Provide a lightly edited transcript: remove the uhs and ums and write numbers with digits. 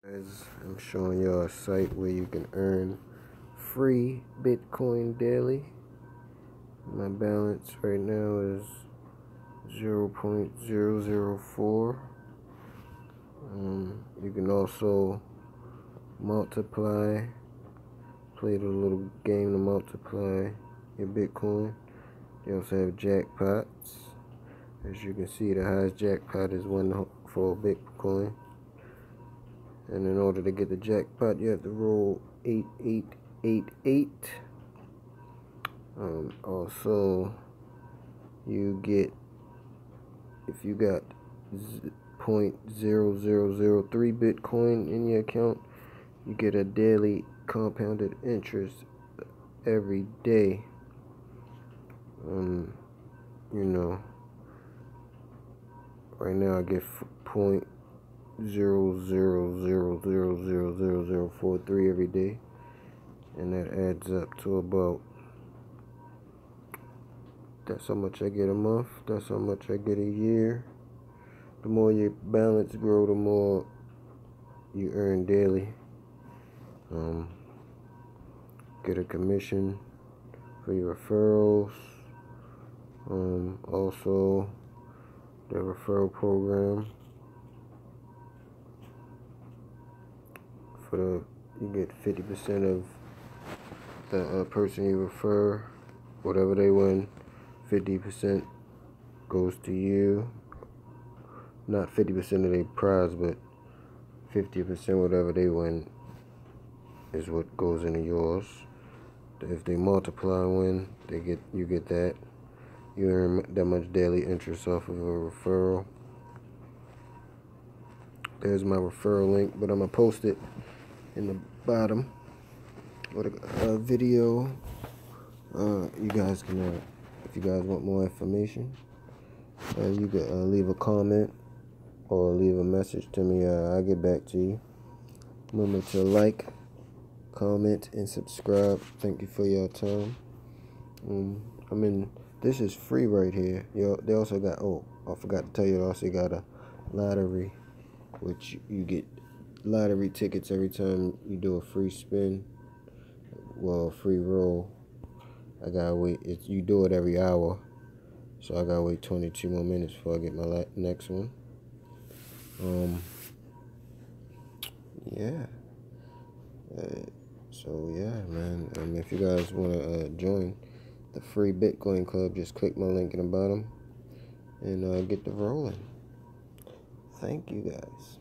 As I'm showing y'all a site where you can earn free Bitcoin daily. My balance right now is 0.004. You can also multiply, play the little game to multiply your Bitcoin. You also have jackpots. As you can see, the highest jackpot is 1 for Bitcoin. And in order to get the jackpot, you have to roll 8888. Also, you get, if you got 0.0003 Bitcoin in your account, you get a daily compounded interest every day. Right now I get 0.00000043 every day, and that adds up to about, that's how much I get a month, that's how much I get a year. The more your balance grow, the more you earn daily. Get a commission for your referrals. Also the referral program you get 50% of the person you refer. Whatever they win, 50% goes to you. Not 50% of their prize, but 50% whatever they win is what goes into yours. If they multiply and win, you get that. You earn that much daily interest off of a referral. There's my referral link, but I'm gonna post it in the bottom with a video. You guys can, if you guys want more information, you can leave a comment or leave a message to me. I'll get back to you. Remember to like, comment, and subscribe. Thank you for your time. This is free right here. They also got, I forgot to tell you, they also got a lottery, which you get lottery tickets every time you do a free spin. Well, a free roll. I gotta wait. You do it every hour, so I gotta wait 22 more minutes before I get my next one. Yeah. So yeah, man. If you guys wanna join the free Bitcoin club, just click my link in the bottom and get the rolling. Thank you guys.